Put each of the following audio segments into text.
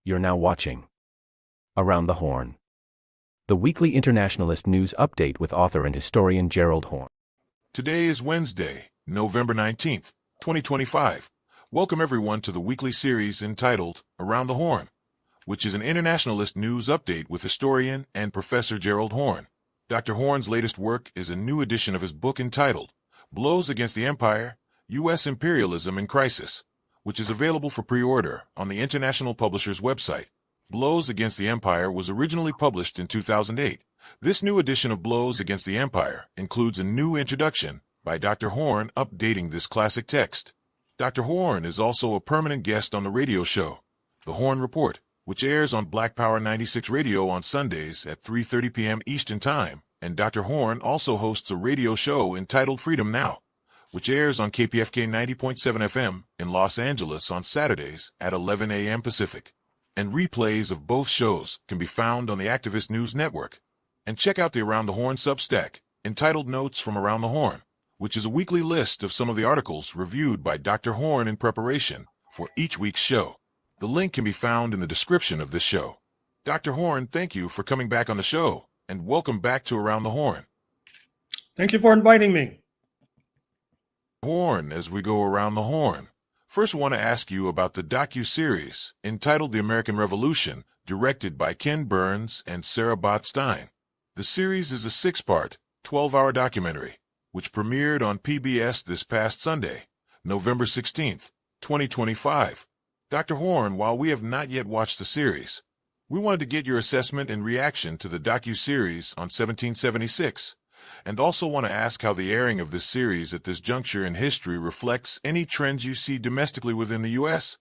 You're now watching Around the Horne, the weekly internationalist news update with author and historian Gerald Horne. Today is Wednesday, November 19th, 2025. Welcome everyone to the weekly series entitled Around the Horne, which is an internationalist news update with historian and Professor Gerald Horne. Dr. Horne's latest work is a new edition of his book entitled Blows Against the Empire, U.S. Imperialism in Crisis, which is available for pre-order on the International Publisher's website. Blows Against the Empire was originally published in 2008. This new edition of Blows Against the Empire includes a new introduction by Dr. Horne updating this classic text. Dr. Horne is also a permanent guest on the radio show, The Horne Report, which airs on Black Power 96 Radio on Sundays at 3:30 p.m. Eastern Time, and Dr. Horne also hosts a radio show entitled Freedom Now, which airs on KPFK 90.7 FM in Los Angeles on Saturdays at 11 a.m. Pacific. And replays of both shows can be found on the Activist News Network. And check out the Around the Horne Substack, entitled Notes from Around the Horne, which is a weekly list of some of the articles reviewed by Dr. Horne in preparation for each week's show. The link can be found in the description of this show. Dr. Horne, thank you for coming back on the show, and welcome back to Around the Horne. Thank you for inviting me. Horne, as we go around the horn, first I want to ask you about the docuseries entitled The American Revolution, directed by Ken Burns and Sarah Botstein. The series is a 6-part, 12-hour documentary, which premiered on PBS this past Sunday, November 16th, 2025. Dr. Horne, while we have not yet watched the series, we wanted to get your assessment and reaction to the docuseries on 1776. And also want to ask how the airing of this series at this juncture in history reflects any trends you see domestically within the U.S.?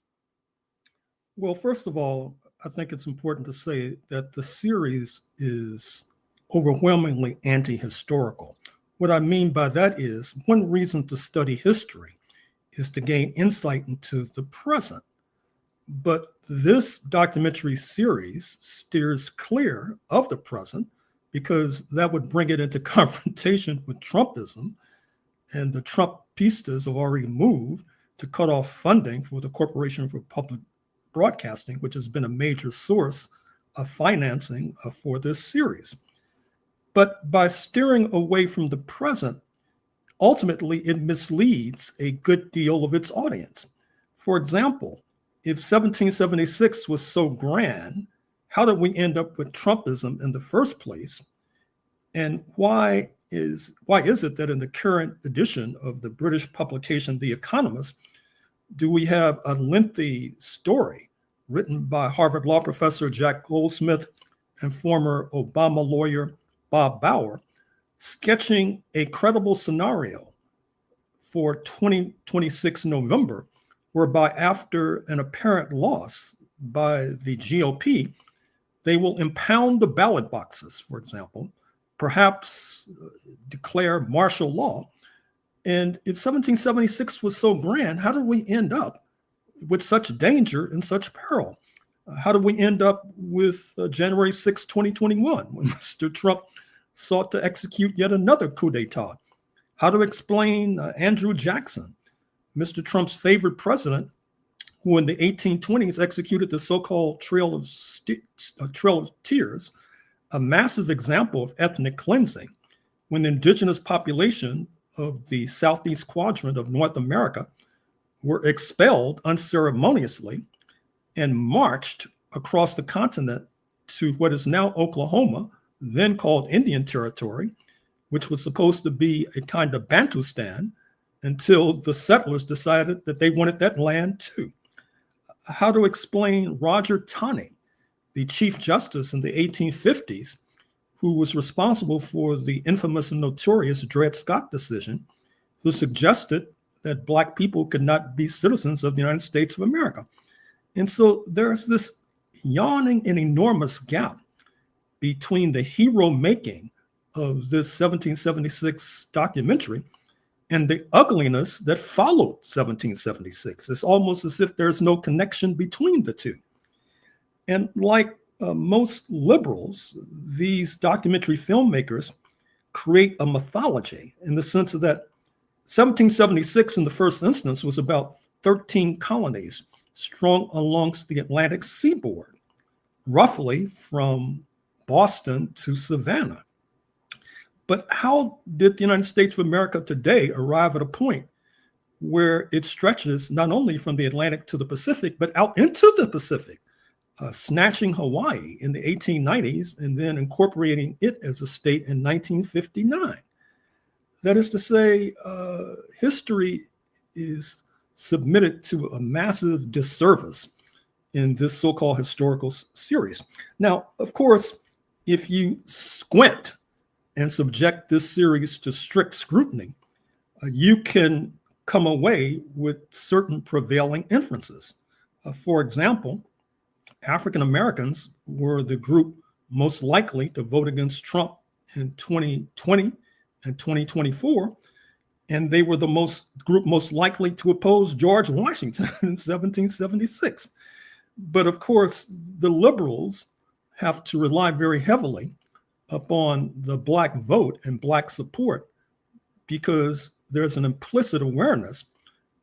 Well, first of all, I think it's important to say that the series is overwhelmingly anti-historical. What I mean by that is one reason to study history is to gain insight into the present. But this documentary series steers clear of the present because that would bring it into confrontation with Trumpism, and the Trumpistas have already moved to cut off funding for the Corporation for Public Broadcasting, which has been a major source of financing for this series. But by steering away from the present, ultimately it misleads a good deal of its audience. For example, if 1776 was so grand, how did we end up with Trumpism in the first place? And why is it that in the current edition of the British publication, The Economist, do we have a lengthy story written by Harvard Law professor Jack Goldsmith and former Obama lawyer Bob Bauer, sketching a credible scenario for 2026 November, whereby after an apparent loss by the GOP, they will impound the ballot boxes, for example, perhaps declare martial law. And if 1776 was so grand, how did we end up with such danger and such peril? How did we end up with January 6, 2021, when Mr. Trump sought to execute yet another coup d'etat? How to explain Andrew Jackson, Mr. Trump's favorite president, who in the 1820s executed the so-called Trail of Tears, a massive example of ethnic cleansing, when the indigenous population of the southeast quadrant of North America were expelled unceremoniously and marched across the continent to what is now Oklahoma, then called Indian Territory, which was supposed to be a kind of Bantustan until the settlers decided that they wanted that land too. How to explain Roger Taney, the Chief Justice in the 1850s, who was responsible for the infamous and notorious Dred Scott decision, who suggested that Black people could not be citizens of the United States of America. And so there's this yawning and enormous gap between the hero making of this 1776 documentary and the ugliness that followed 1776. It's almost as if there's no connection between the two. And like most liberals, these documentary filmmakers create a mythology in the sense that 1776 in the first instance was about 13 colonies strung alongst the Atlantic seaboard, roughly from Boston to Savannah. But how did the United States of America today arrive at a point where it stretches not only from the Atlantic to the Pacific, but out into the Pacific, snatching Hawaii in the 1890s and then incorporating it as a state in 1959? That is to say, history is submitted to a massive disservice in this so-called historical series. Now, of course, if you squint and subject this series to strict scrutiny, you can come away with certain prevailing inferences. For example, African Americans were the group most likely to vote against Trump in 2020 and 2024, and they were the group most likely to oppose George Washington in 1776. But of course, the liberals have to rely very heavily upon the Black vote and Black support because there's an implicit awareness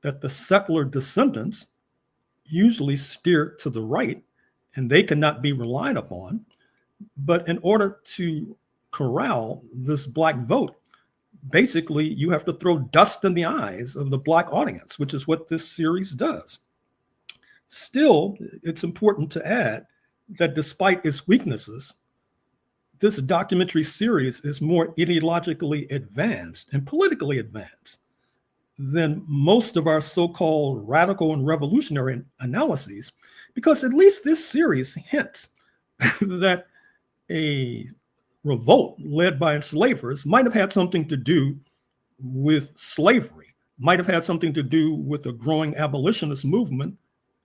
that the settler descendants usually steer to the right and they cannot be relied upon. But in order to corral this Black vote, basically you have to throw dust in the eyes of the Black audience, which is what this series does. Still, it's important to add that despite its weaknesses, this documentary series is more ideologically advanced and politically advanced than most of our so-called radical and revolutionary analyses, because at least this series hints that a revolt led by enslavers might have had something to do with slavery, might have had something to do with the growing abolitionist movement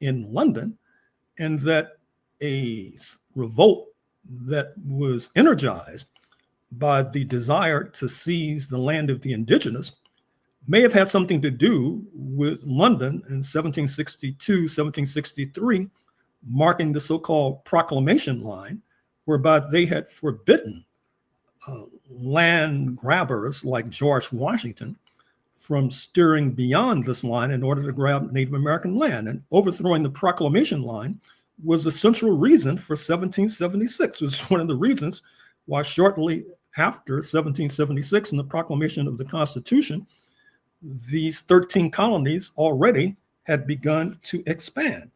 in London, and that a revolt that was energized by the desire to seize the land of the indigenous may have had something to do with London in 1762, 1763, marking the so-called proclamation line, whereby they had forbidden land grabbers like George Washington from steering beyond this line in order to grab Native American land. And overthrowing the proclamation line was the central reason for 1776, which is one of the reasons why shortly after 1776 and the proclamation of the Constitution, these 13 colonies already had begun to expand.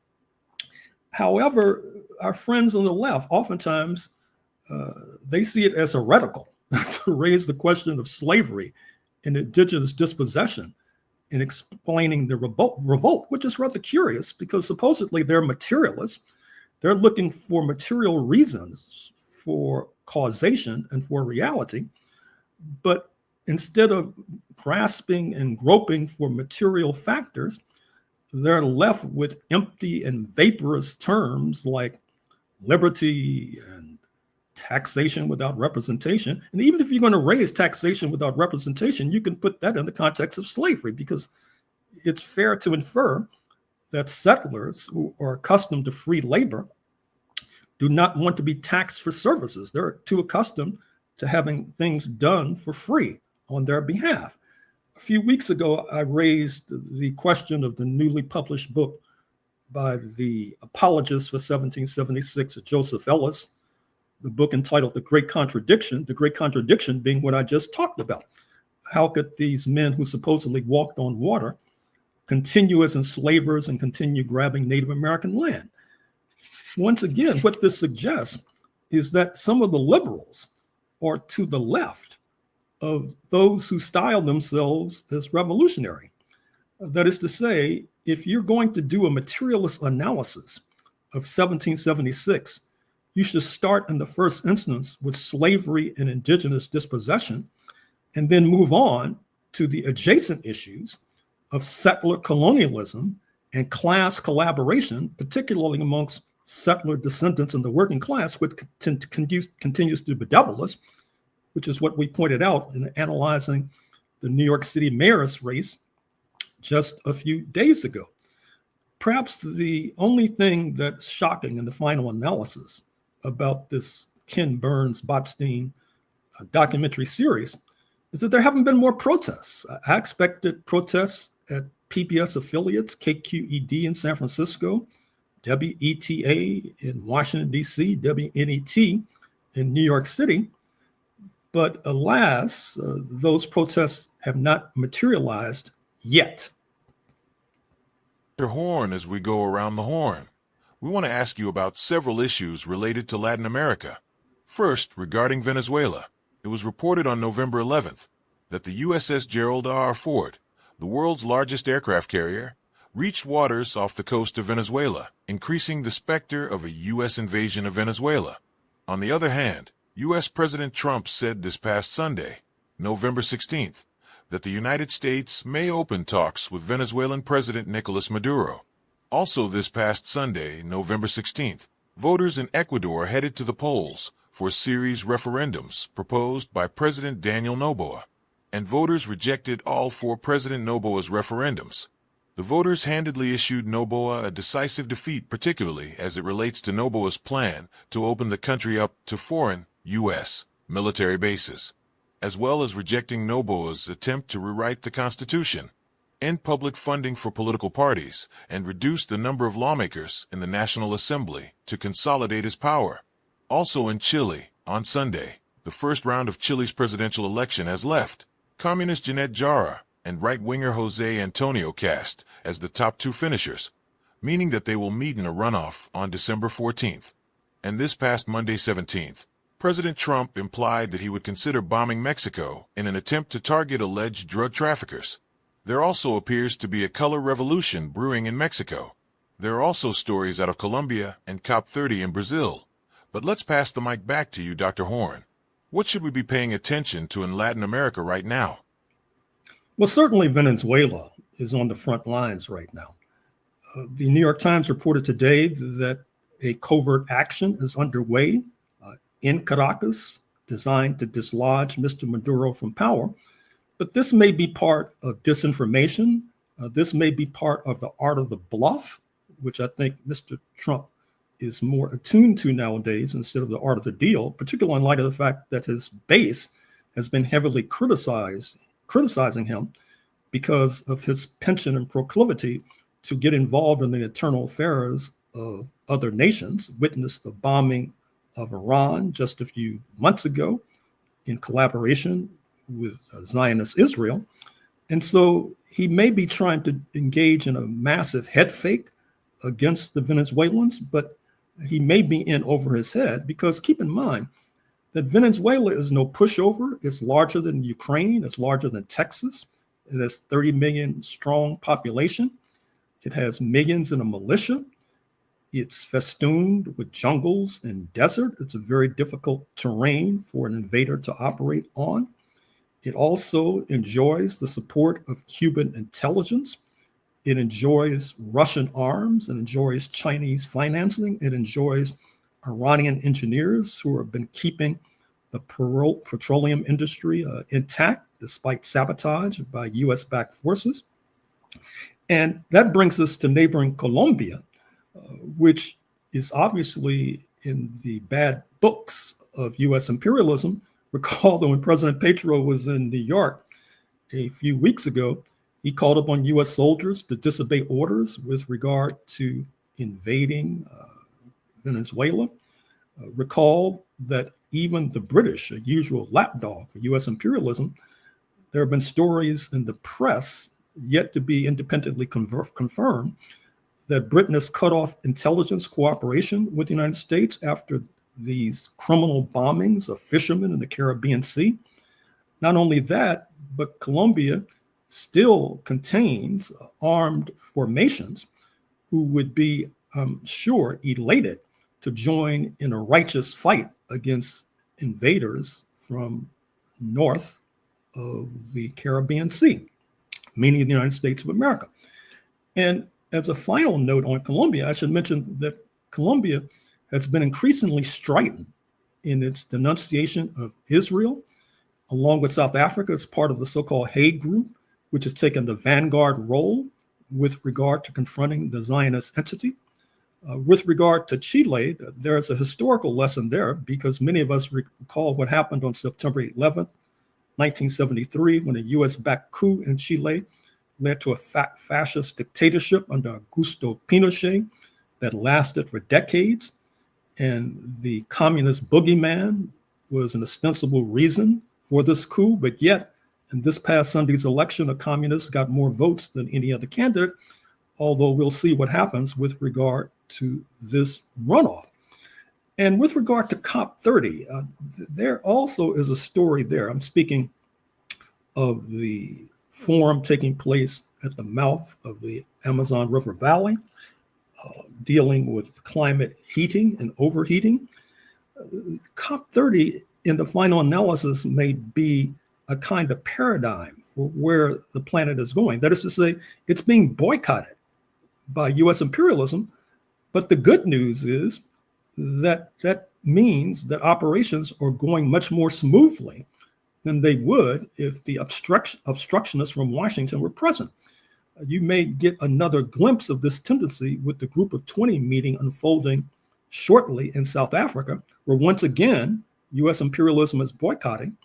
However, our friends on the left, oftentimes, they see it as heretical to raise the question of slavery and indigenous dispossession in explaining the revolt, which is rather curious because supposedly they're materialists. They're looking for material reasons for causation and for reality. But instead of grasping and groping for material factors, they're left with empty and vaporous terms like liberty and taxation without representation. And even if you're going to raise taxation without representation, you can put that in the context of slavery, because it's fair to infer that settlers who are accustomed to free labor do not want to be taxed for services. They're too accustomed to having things done for free on their behalf. A few weeks ago, I raised the question of the newly published book by the apologist for 1776, Joseph Ellis, the book entitled The Great Contradiction being what I just talked about. How could these men who supposedly walked on water continue as enslavers and continue grabbing Native American land? Once again, what this suggests is that some of the liberals are to the left of those who style themselves as revolutionary. That is to say, if you're going to do a materialist analysis of 1776, you should start in the first instance with slavery and indigenous dispossession, and then move on to the adjacent issues of settler colonialism and class collaboration, particularly amongst settler descendants in the working class, which continues to bedevil us, which is what we pointed out in analyzing the New York City mayor's race just a few days ago. Perhaps the only thing that's shocking in the final analysis about this Ken Burns-Botstein documentary series is that there haven't been more protests. I expected protests at PBS affiliates, KQED in San Francisco, WETA in Washington, D.C., WNET in New York City. But alas, those protests have not materialized yet. Dr. Horne, as we go around the horn, we want to ask you about several issues related to Latin America. First, regarding Venezuela, it was reported on November 11th that the USS Gerald R. Ford, the world's largest aircraft carrier, reached waters off the coast of Venezuela, increasing the specter of a U.S. invasion of Venezuela. On the other hand, U.S. President Trump said this past Sunday, November 16th, that the United States may open talks with Venezuelan President Nicolas Maduro. Also this past Sunday, November 16th, voters in Ecuador headed to the polls for a series referendums proposed by President Daniel Noboa, and voters rejected all four President Noboa's referendums. The voters handedly issued Noboa a decisive defeat, particularly as it relates to Noboa's plan to open the country up to foreign U.S. military bases, as well as rejecting Noboa's attempt to rewrite the Constitution, end public funding for political parties, and reduce the number of lawmakers in the National Assembly to consolidate his power. Also in Chile, on Sunday, the first round of Chile's presidential election has left communist Janet Jara and right-winger Jose Antonio Cast as the top two finishers, meaning that they will meet in a runoff on December 14th. And this past Monday 17th, President Trump implied that he would consider bombing Mexico in an attempt to target alleged drug traffickers. There also appears to be a color revolution brewing in Mexico. There are also stories out of Colombia and COP30 in Brazil. But let's pass the mic back to you, Dr. Horne. What should we be paying attention to in Latin America right now? Well, certainly Venezuela is on the front lines right now. The New York Times reported today that a covert action is underway in Caracas designed to dislodge Mr. Maduro from power. But this may be part of disinformation. This may be part of the art of the bluff, which I think Mr. Trump is more attuned to nowadays instead of the art of the deal, particularly in light of the fact that his base has been heavily criticizing him because of his penchant and proclivity to get involved in the internal affairs of other nations. Witness the bombing of Iran just a few months ago in collaboration with Zionist Israel. And so he may be trying to engage in a massive head fake against the Venezuelans, but he may be in over his head, because keep in mind that Venezuela is no pushover. It's larger than Ukraine. It's larger than Texas. It has 30 million strong population. It has millions in a militia. It's festooned with jungles and desert. It's a very difficult terrain for an invader to operate on. It also enjoys the support of Cuban intelligence. It enjoys Russian arms and enjoys Chinese financing. It enjoys Iranian engineers who have been keeping the petroleum industry intact despite sabotage by US-backed forces. And that brings us to neighboring Colombia, which is obviously in the bad books of US imperialism. Recall that when President Petro was in New York a few weeks ago, he called upon US soldiers to disobey orders with regard to invading Venezuela. Recall that even the British, a usual lapdog for US imperialism, there have been stories in the press, yet to be independently confirmed, that Britain has cut off intelligence cooperation with the United States after these criminal bombings of fishermen in the Caribbean Sea. Not only that, but Colombia still contains armed formations who would be, I'm sure, elated to join in a righteous fight against invaders from north of the Caribbean Sea, meaning the United States of America. And as a final note on Colombia, I should mention that Colombia has been increasingly strident in its denunciation of Israel, along with South Africa as part of the so-called Hague Group, which has taken the vanguard role with regard to confronting the Zionist entity. With regard to Chile, there is a historical lesson there, because many of us recall what happened on September 11th, 1973, when a US-backed coup in Chile led to a fascist dictatorship under Augusto Pinochet that lasted for decades. And the communist boogeyman was an ostensible reason for this coup. But yet, in this past Sunday's election, the communists got more votes than any other candidate, although we'll see what happens with regard to this runoff. And with regard to COP30, there also is a story there. I'm speaking of the forum taking place at the mouth of the Amazon River Valley, dealing with climate heating and overheating. COP30, in the final analysis, may be a kind of paradigm for where the planet is going. That is to say, it's being boycotted by US imperialism. But the good news is that means that operations are going much more smoothly than they would if the obstructionists from Washington were present. You may get another glimpse of this tendency with the Group of 20 meeting unfolding shortly in South Africa, where once again, US imperialism is boycotting.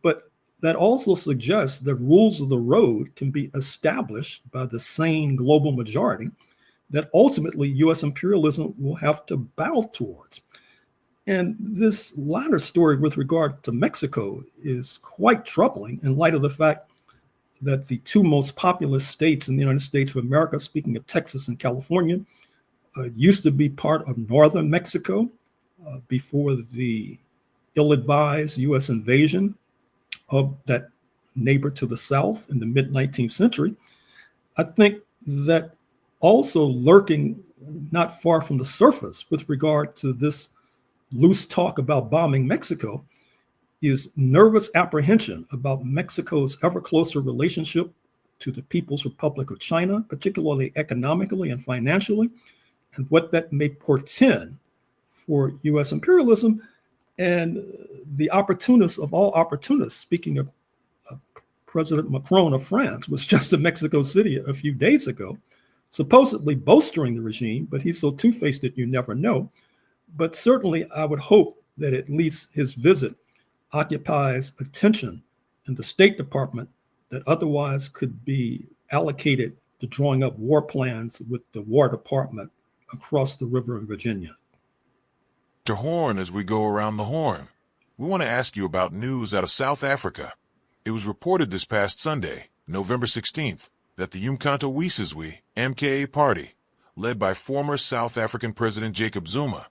But that also suggests that rules of the road can be established by the sane global majority that ultimately US imperialism will have to bow towards. And this latter story with regard to Mexico is quite troubling in light of the fact that the two most populous states in the United States of America, speaking of Texas and California, used to be part of northern Mexico before the ill-advised US invasion of that neighbor to the south in the mid-19th century. I think that also lurking not far from the surface with regard to this loose talk about bombing Mexico is nervous apprehension about Mexico's ever closer relationship to the People's Republic of China, particularly economically and financially, and what that may portend for US imperialism. And the opportunists of all opportunists, speaking of President Macron of France, was just in Mexico City a few days ago, supposedly bolstering the regime, but he's so two-faced that you never know. But certainly I would hope that at least his visit occupies attention in the State Department that otherwise could be allocated to drawing up war plans with the War Department across the river in Virginia. Dr. Horne, as we go around the horn, we want to ask you about news out of South Africa. It was reported this past Sunday, November 16th, that the Umkhonto we Sizwe MKA party, led by former South African President Jacob Zuma,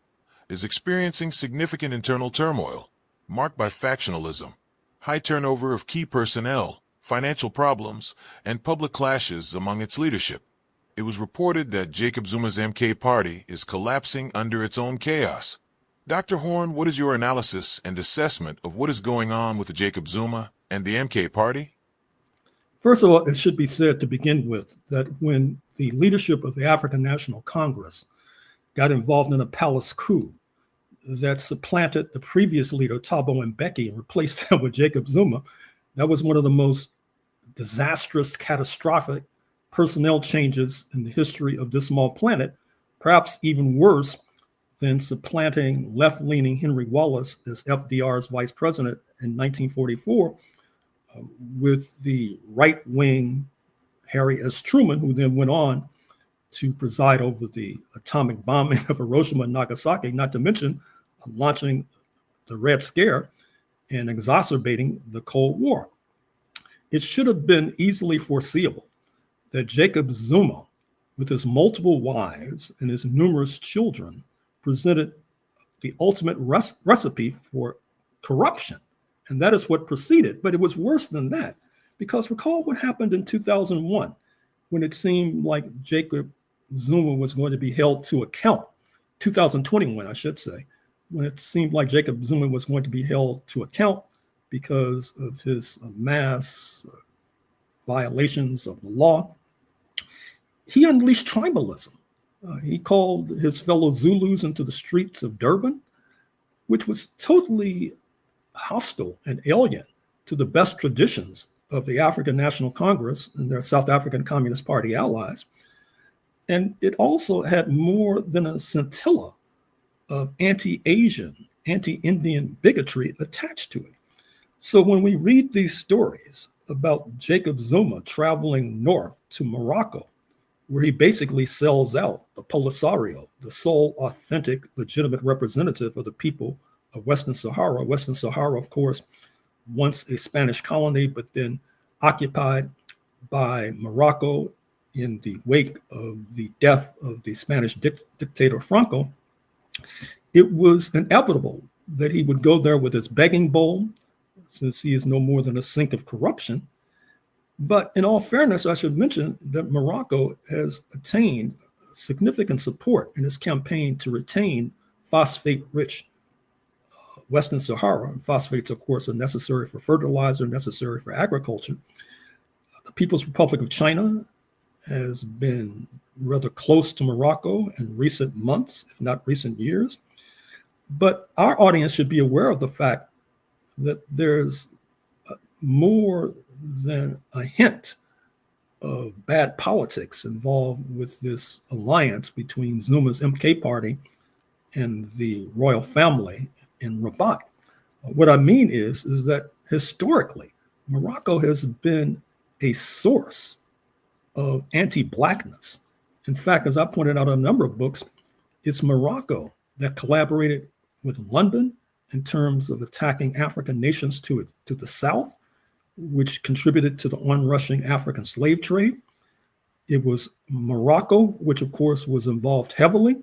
is experiencing significant internal turmoil, marked by factionalism, high turnover of key personnel, financial problems, and public clashes among its leadership. It was reported that Jacob Zuma's MK party is collapsing under its own chaos. Dr. Horne, what is your analysis and assessment of what is going on with the Jacob Zuma and the MK party? First of all, it should be said to begin with that when the leadership of the African National Congress got involved in a palace coup that supplanted the previous leader, Thabo Mbeki, and replaced him with Jacob Zuma, that was one of the most disastrous, catastrophic personnel changes in the history of this small planet, perhaps even worse than supplanting left-leaning Henry Wallace as FDR's vice president in 1944 with the right-wing Harry S. Truman, who then went on to preside over the atomic bombing of Hiroshima and Nagasaki, not to mention launching the Red Scare and exacerbating the Cold War. It should have been easily foreseeable that Jacob Zuma, with his multiple wives and his numerous children, presented the ultimate recipe for corruption. And that is what proceeded. But it was worse than that, because recall what happened in 2001, when it seemed like Jacob Zuma was going to be held to account, 2021, I should say, when it seemed like Jacob Zuma was going to be held to account because of his mass violations of the law. He unleashed tribalism. He called his fellow Zulus into the streets of Durban, which was totally hostile and alien to the best traditions of the African National Congress and their South African Communist Party allies. And it also had more than a scintilla of anti-Asian, anti-Indian bigotry attached to it. So when we read these stories about Jacob Zuma traveling north to Morocco, where he basically sells out the Polisario, the sole authentic, legitimate representative of the people of Western Sahara. Western Sahara, of course, once a Spanish colony, but then occupied by Morocco in the wake of the death of the Spanish dictator Franco. It was inevitable that he would go there with his begging bowl, since he is no more than a sink of corruption. But in all fairness, I should mention that Morocco has attained significant support in its campaign to retain phosphate-rich Western Sahara. And phosphates, of course, are necessary for fertilizer, necessary for agriculture. The People's Republic of China has been rather close to Morocco in recent months, if not recent years. But our audience should be aware of the fact that there's more than a hint of bad politics involved with this alliance between Zuma's MK party and the royal family in Rabat. What I mean is that historically, Morocco has been a source of anti-Blackness. In fact, as I pointed out in a number of books, it's Morocco that collaborated with London in terms of attacking African nations to the south, which contributed to the onrushing African slave trade. It was Morocco, which of course was involved heavily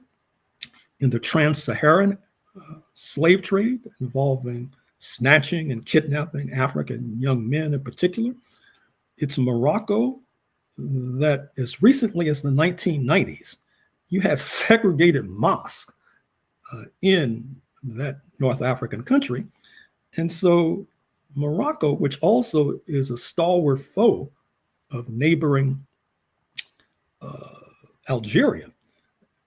in the trans-Saharan slave trade, involving snatching and kidnapping African young men in particular. It's Morocco that as recently as the 1990s, you had segregated mosques in that North African country. And so Morocco, which also is a stalwart foe of neighboring Algeria,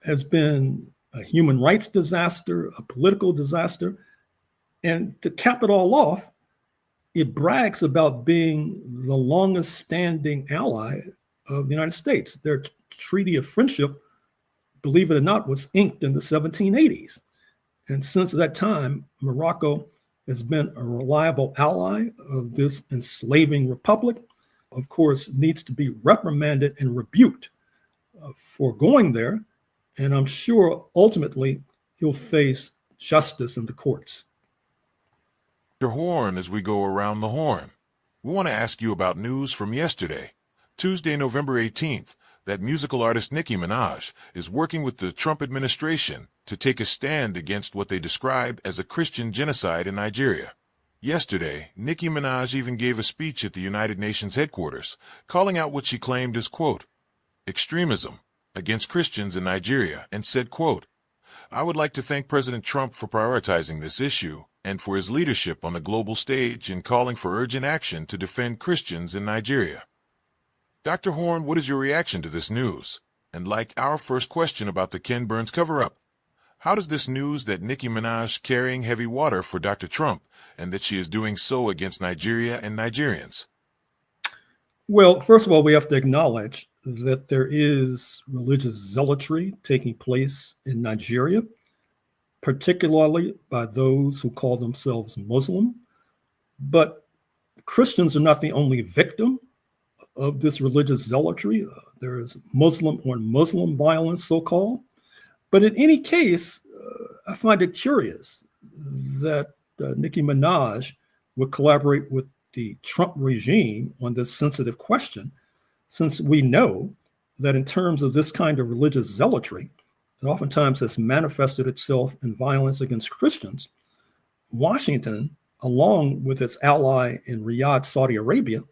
has been a human rights disaster, a political disaster. And to cap it all off, it brags about being the longest standing ally of the United States. Their Treaty of Friendship, believe it or not, was inked in the 1780s. And since that time, Morocco has been a reliable ally of this enslaving republic. Of course, needs to be reprimanded and rebuked for going there. And I'm sure ultimately he'll face justice in the courts. Dr. Horne, as we go around the horn, we want to ask you about news from yesterday, Tuesday, November 18th, that musical artist Nicki Minaj is working with the Trump administration to take a stand against what they describe as a Christian genocide in Nigeria. Yesterday, Nicki Minaj even gave a speech at the United Nations headquarters, calling out what she claimed as, quote, extremism against Christians in Nigeria, and said, quote, I would like to thank President Trump for prioritizing this issue and for his leadership on the global stage in calling for urgent action to defend Christians in Nigeria. Dr. Horne, what is your reaction to this news? And like our first question about the Ken Burns cover-up, how does this news that Nicki Minaj carrying heavy water for Dr. Trump and that she is doing so against Nigeria and Nigerians? Well, first of all, we have to acknowledge that there is religious zealotry taking place in Nigeria, particularly by those who call themselves Muslim. But Christians are not the only victim of this religious zealotry. There is Muslim on Muslim violence, so-called. But in any case, I find it curious that Nicki Minaj would collaborate with the Trump regime on this sensitive question, since we know that in terms of this kind of religious zealotry, it oftentimes has manifested itself in violence against Christians. Washington, along with its ally in Riyadh, Saudi Arabia,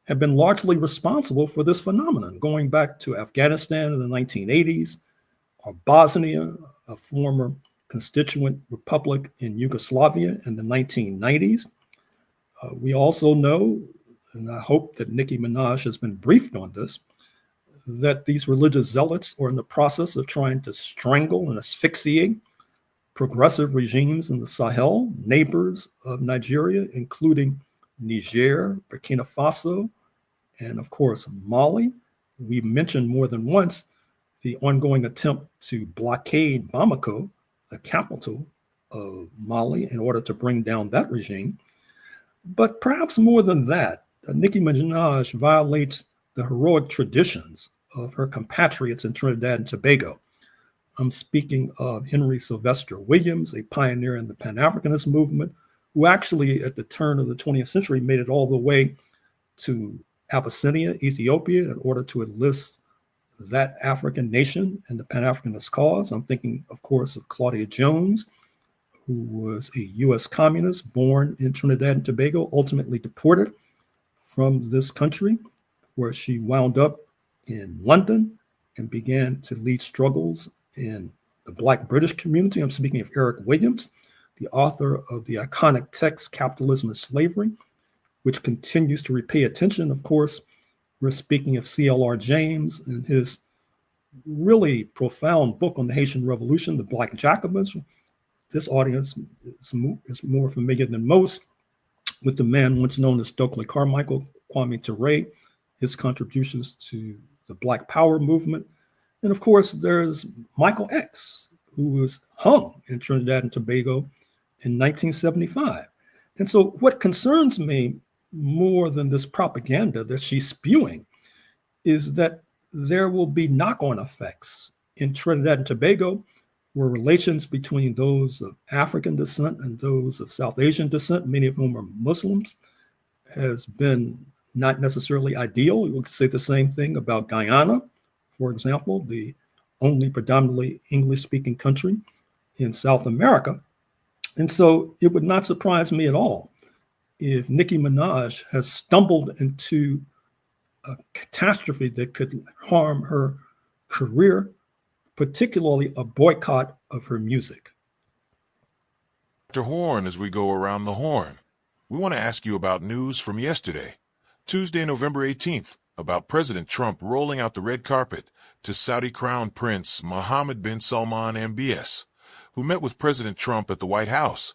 have been largely responsible for this phenomenon, going back to Afghanistan in the 1980s, or Bosnia, a former constituent republic in Yugoslavia in the 1990s. We also know, and I hope that Nicki Minaj has been briefed on this, that these religious zealots are in the process of trying to strangle and asphyxiate progressive regimes in the Sahel, neighbors of Nigeria, including Niger, Burkina Faso, and of course, Mali. We mentioned more than once the ongoing attempt to blockade Bamako, the capital of Mali, in order to bring down that regime. But perhaps more than that, Nicki Minaj violates the heroic traditions of her compatriots in Trinidad and Tobago. I'm speaking of Henry Sylvester Williams, a pioneer in the Pan-Africanist movement, who actually at the turn of the 20th century made it all the way to Abyssinia, Ethiopia, in order to enlist that African nation in the Pan-Africanist cause. I'm thinking, of course, of Claudia Jones, who was a U.S. communist born in Trinidad and Tobago, ultimately deported from this country, where she wound up in London and began to lead struggles in the Black British community. I'm speaking of Eric Williams, the author of the iconic text, Capitalism and Slavery, which continues to repay attention. Of course, we're speaking of C.L.R. James and his really profound book on the Haitian Revolution, The Black Jacobins. This audience is more familiar than most with the man once known as Stokely Carmichael, Kwame Ture, his contributions to the Black Power movement. And of course, there's Michael X, who was hung in Trinidad and Tobago in 1975. And so what concerns me more than this propaganda that she's spewing is that there will be knock-on effects in Trinidad and Tobago, where relations between those of African descent and those of South Asian descent, many of whom are Muslims, has been not necessarily ideal. We could say the same thing about Guyana, for example, the only predominantly English-speaking country in South America. And so it would not surprise me at all if Nicki Minaj has stumbled into a catastrophe that could harm her career, particularly a boycott of her music. Dr. Horne, as we go around the horn, we want to ask you about news from yesterday, Tuesday, November 18th, about President Trump rolling out the red carpet to Saudi Crown Prince Mohammed bin Salman MBS, who met with President Trump at the White House.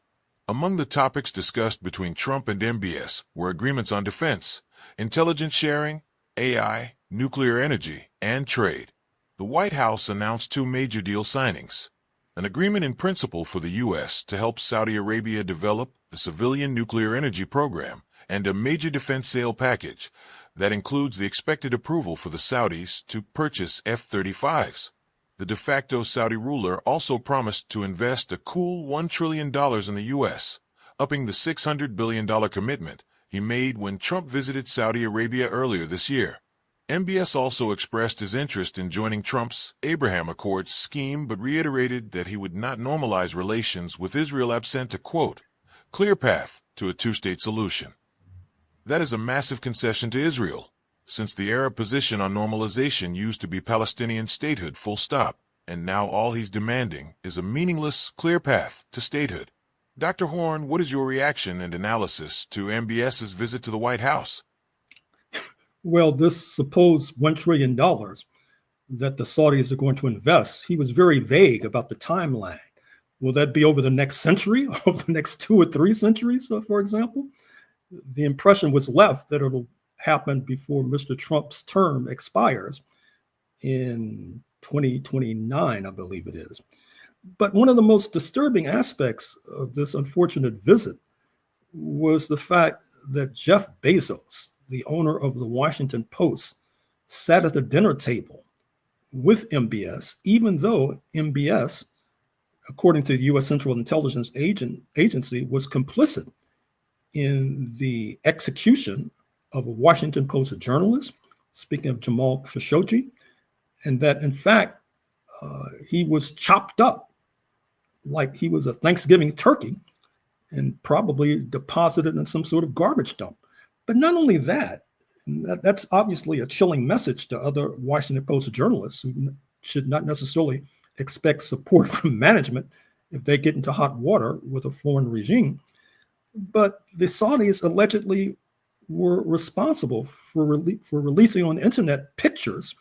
Among the topics discussed between Trump and MBS were agreements on defense, intelligence sharing, AI, nuclear energy, and trade. The White House announced two major deal signings: an agreement in principle for the U.S. to help Saudi Arabia develop a civilian nuclear energy program, and a major defense sale package that includes the expected approval for the Saudis to purchase F-35s. The de facto Saudi ruler also promised to invest a cool $1 trillion in the U.S., upping the $600 billion commitment he made when Trump visited Saudi Arabia earlier this year. MBS also expressed his interest in joining Trump's Abraham Accords scheme, but reiterated that he would not normalize relations with Israel absent a, quote, clear path to a two-state solution. That is a massive concession to Israel, since the Arab position on normalization used to be Palestinian statehood, full stop, and now all he's demanding is a meaningless, clear path to statehood. Dr. Horne, what is your reaction and analysis to MBS's visit to the White House? Well, this supposed $1 trillion that the Saudis are going to invest, he was very vague about the timeline. Will that be over the next century, over the next 2 or 3 centuries, for example? The impression was left that it'll happen before Mr. Trump's term expires in 2029, I believe it is. But one of the most disturbing aspects of this unfortunate visit was the fact that Jeff Bezos, the owner of the Washington Post, sat at the dinner table with MBS, even though MBS, according to the U.S. Central Intelligence Agency, was complicit in the execution of a Washington Post journalist, speaking of Jamal Khashoggi, and that in fact, he was chopped up like he was a Thanksgiving turkey and probably deposited in some sort of garbage dump. But not only that, that's obviously a chilling message to other Washington Post journalists who should not necessarily expect support from management if they get into hot water with a foreign regime. But the Saudis allegedly were responsible for releasing on the internet pictures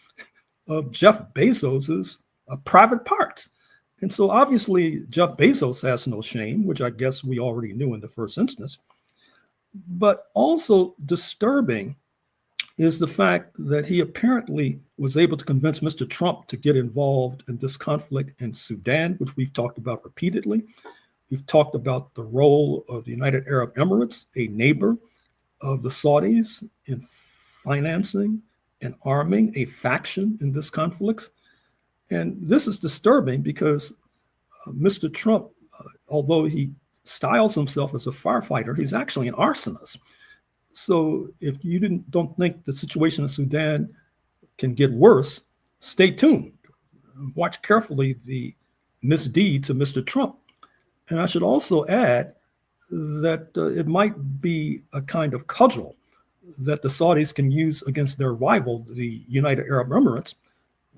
of Jeff Bezos's private parts. And so obviously Jeff Bezos has no shame, which I guess we already knew in the first instance. But also disturbing is the fact that he apparently was able to convince Mr. Trump to get involved in this conflict in Sudan, which we've talked about repeatedly. We've talked about the role of the United Arab Emirates, a neighbor of the Saudis in financing and arming a faction in this conflict. And this is disturbing because Mr. Trump, although he styles himself as a firefighter, he's actually an arsonist. So if you don't think the situation in Sudan can get worse, stay tuned. Watch carefully the misdeeds of Mr. Trump. And I should also add that it might be a kind of cudgel that the Saudis can use against their rival, the United Arab Emirates,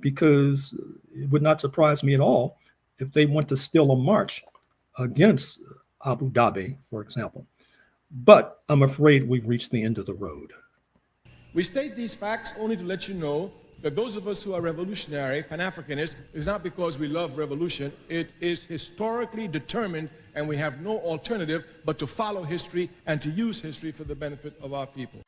because it would not surprise me at all if they want to steal a march against Abu Dhabi, for example. But I'm afraid we've reached the end of the road. We state these facts only to let you know that those of us who are revolutionary, Pan-Africanists, is not because we love revolution. It is historically determined, and we have no alternative but to follow history and to use history for the benefit of our people.